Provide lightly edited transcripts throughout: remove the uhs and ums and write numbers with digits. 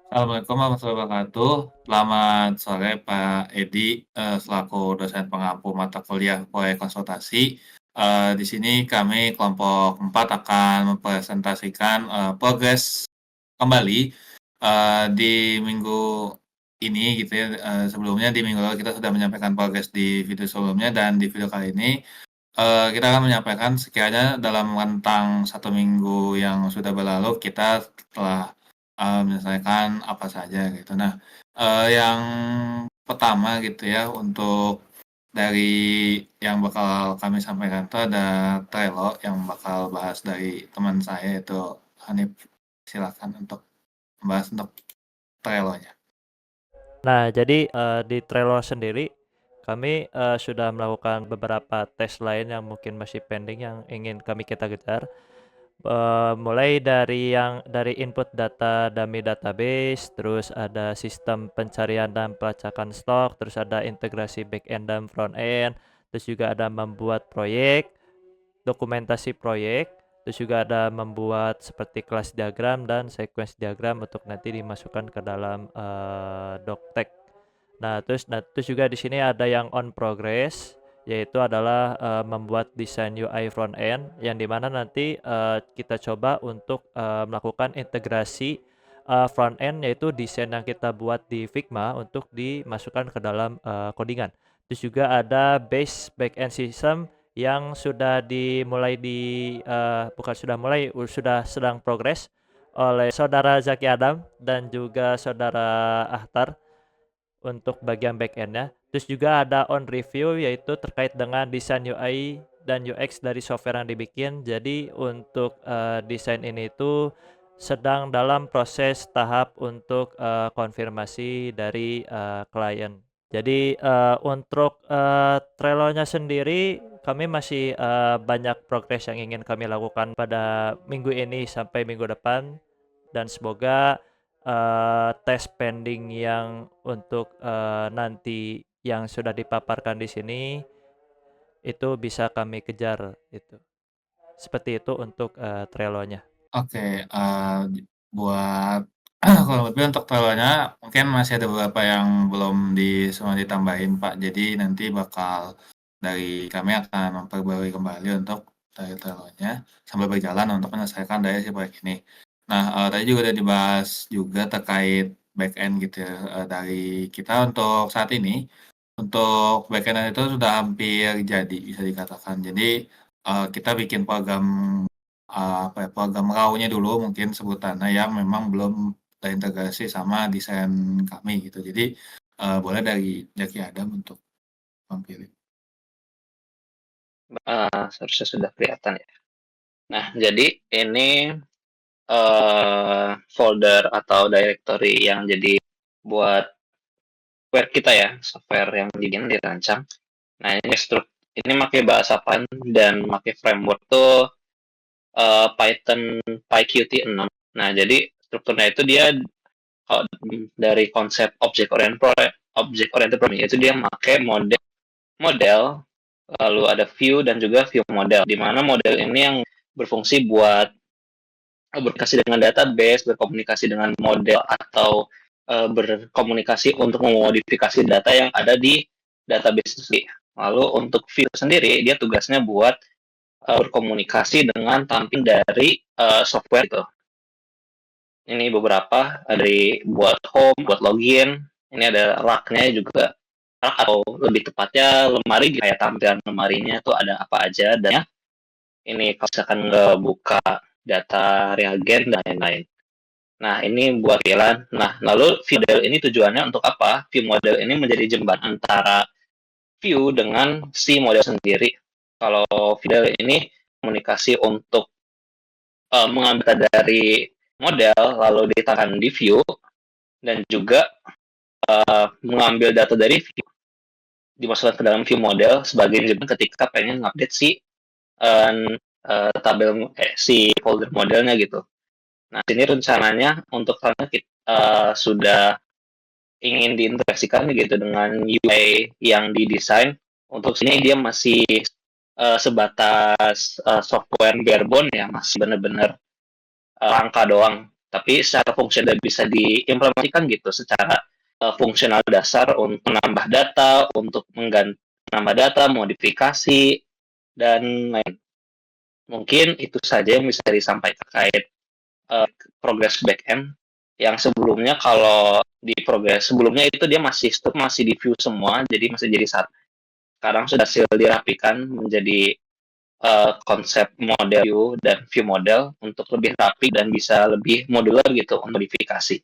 Assalamualaikum warahmatullahi wabarakatuh. Selamat sore Pak Edi, selaku dosen pengampu mata kuliah proyek konsultasi. Di sini kami kelompok 4 akan mempresentasikan, progres kembali, di minggu ini gitu ya, sebelumnya di minggu lalu kita sudah menyampaikan progres di video sebelumnya dan di video kali ini, kita akan menyampaikan sekiranya dalam rentang 1 minggu yang sudah berlalu kita telah, menyelesaikan apa saja gitu. Nah, yang pertama gitu ya untuk dari yang bakal kami sampaikan itu ada Trello yang bakal bahas dari teman saya yaitu Hanif. Silakan untuk membahas untuk Trello-nya. Nah, jadi di Trello sendiri kami sudah melakukan beberapa tes lain yang mungkin masih pending yang ingin kita kejar. Mulai dari input data dummy database, terus ada sistem pencarian dan pelacakan stok, terus ada integrasi back end dan front end, terus juga ada membuat proyek, dokumentasi proyek, terus juga ada membuat seperti kelas diagram dan sequence diagram untuk nanti dimasukkan ke dalam doctech. Nah, terus juga di sini ada yang on progress, yaitu adalah membuat desain UI front end yang dimana nanti kita coba untuk melakukan integrasi front end, yaitu desain yang kita buat di Figma untuk dimasukkan ke dalam codingan. Terus juga ada base backend system yang sudah dimulai bukan sudah mulai, sudah sedang progres oleh saudara Zaki Adam dan juga saudara Ahtar untuk bagian backendnya. Terus juga ada on review, yaitu terkait dengan desain UI dan UX dari software yang dibikin. Jadi untuk desain ini itu sedang dalam proses tahap untuk konfirmasi dari klien. Jadi untuk Trello-nya sendiri kami masih banyak progres yang ingin kami lakukan pada minggu ini sampai minggu depan, dan semoga tes pending yang untuk nanti yang sudah dipaparkan di sini itu bisa kami kejar itu. Seperti itu untuk Trello-nya. Oke, buat kurang lebih untuk Trello-nya mungkin masih ada beberapa yang belum semua ditambahin, Pak. Jadi nanti bakal dari kami akan memperbarui kembali untuk dari Trello-nya sambil berjalan untuk menyelesaikan dari si proyek ini. Nah, tadi juga udah dibahas juga terkait back-end gitu ya, dari kita untuk saat ini, untuk back-end itu sudah hampir jadi bisa dikatakan. Jadi, kita bikin program apa ya, program raw-nya dulu mungkin sebutannya yang memang belum terintegrasi sama desain kami gitu. Jadi, boleh dari Jaki Adam untuk memilih. Seharusnya sudah kelihatan ya. Nah, jadi ini folder atau directory yang jadi buat software kita ya, software yang dibikin dirancang. Nah, ini pakai bahasa Python dan pakai framework tuh Python PyQt 6. Nah, jadi strukturnya itu dia dari konsep object oriented programming itu dia pakai model lalu ada view dan juga view model, di mana model ini yang berfungsi buat berkomunikasi dengan database, berkomunikasi dengan model, atau berkomunikasi untuk memodifikasi data yang ada di database sendiri. Lalu untuk view sendiri, dia tugasnya buat berkomunikasi dengan tampilan dari software itu. Ini beberapa dari buat home, buat login. Ini ada rak-nya juga, atau lebih tepatnya lemari, kayak tampilan lemarinya tuh ada apa aja, dan ini kalau misalkan nggak buka data reagen dan lain-lain. Nah, ini buat tampilan. Nah, lalu view model ini tujuannya untuk apa? View model ini menjadi jembatan antara view dengan si model sendiri. Kalau view model ini komunikasi untuk mengambil data dari model, lalu ditahan di view, dan juga mengambil data dari view, dimasukkan ke dalam view model sebagai jembatan ketika pengen update si tabel si folder modelnya gitu. Nah, ini rencananya untuk karena kita sudah ingin diintegrasikan gitu dengan UI yang didesain. Untuk sini dia masih sebatas software barebone ya, masih benar-benar rangka doang. tapi secara fungsional bisa diimplementasikan gitu secara fungsional dasar untuk menambah data, untuk mengganti menambah data, modifikasi, dan lain. Mungkin itu saja yang bisa disampaikan terkait progress backend yang sebelumnya kalau di progress sebelumnya itu dia masih di view semua, jadi masih jadi satu. Sekarang sudah hasil dirapikan menjadi konsep model view dan view model untuk lebih rapi dan bisa lebih modular gitu untuk modifikasi.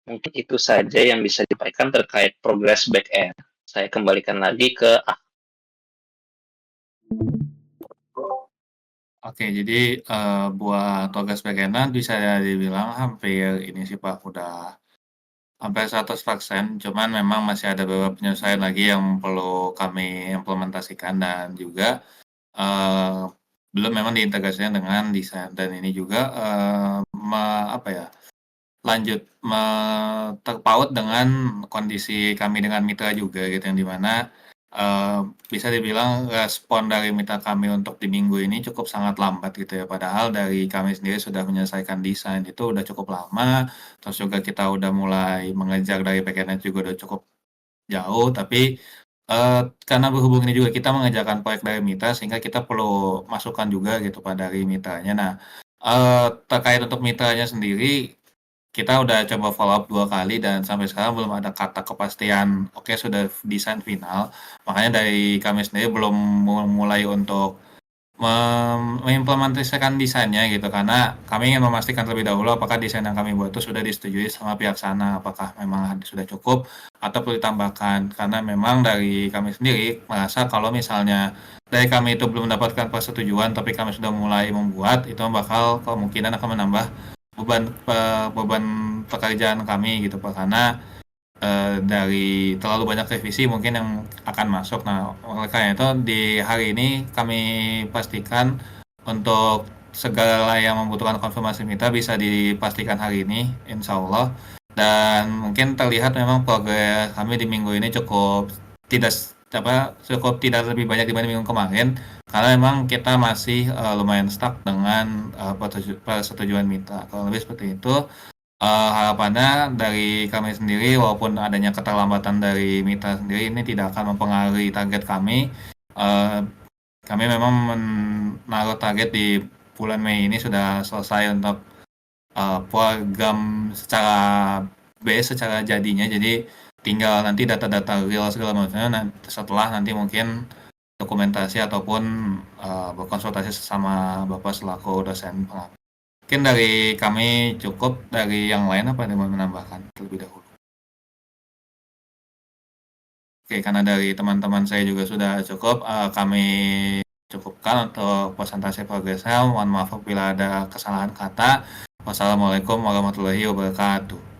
Mungkin itu saja yang bisa disampaikan terkait progress backend. Saya kembalikan lagi ke Oke, jadi, buat tugas back-end-an bisa dibilang hampir ini sih, Pak, udah hampir 100%, cuman memang masih ada beberapa penyesuaian lagi yang perlu kami implementasikan dan juga, eee, belum memang diintegrasikan dengan desain dan ini juga, apa ya, terpaut dengan kondisi kami dengan mitra juga gitu, yang di mana, bisa dibilang respon dari mitra kami untuk di minggu ini cukup sangat lambat gitu ya. Padahal dari kami sendiri sudah menyelesaikan desain itu udah cukup lama, terus juga kita udah mulai mengejar dari back juga udah cukup jauh, tapi, karena berhubung ini juga kita mengerjakan proyek dari mitra sehingga kita perlu masukan juga gitu Pak dari mitranya. Nah, terkait untuk mitranya sendiri kita udah coba follow up 2 kali dan sampai sekarang belum ada kata kepastian, "Oke, sudah desain final." Makanya dari kami sendiri belum mulai untuk mengimplementasikan desainnya gitu, karena kami ingin memastikan terlebih dahulu apakah desain yang kami buat itu sudah disetujui sama pihak sana, apakah memang sudah cukup atau perlu ditambahkan. Karena memang dari kami sendiri merasa kalau misalnya dari kami itu belum mendapatkan persetujuan, tapi kami sudah mulai membuat, itu bakal kemungkinan akan menambah beban pekerjaan kami gitu Pak, karena, dari terlalu banyak revisi mungkin yang akan masuk. Nah, oleh karena itu di hari ini kami pastikan untuk segala yang membutuhkan konfirmasi mitra bisa dipastikan hari ini, insya Allah. Dan mungkin terlihat memang progres kami di minggu ini tidak cukup tidak lebih banyak dibanding minggu kemarin, karena memang kita masih, lumayan stuck dengan, persetujuan mitra, kurang lebih seperti itu. Harapannya dari kami sendiri walaupun adanya keterlambatan dari mitra sendiri ini tidak akan mempengaruhi target kami. Eee, Kami memang menaruh target di bulan Mei ini sudah selesai untuk, program secara base, secara jadinya. Jadi tinggal nanti data-data real segala macamnya setelah nanti mungkin dokumentasi ataupun, berkonsultasi sesama Bapak selaku dosen pengajar. Mungkin dari kami cukup, dari yang lain apa ada yang mau menambahkan terlebih dahulu? Oke, karena dari teman-teman saya juga sudah cukup, kami cukupkan untuk presentasi progresnya. Mohon maaf apabila ada kesalahan kata. Wassalamualaikum warahmatullahi wabarakatuh.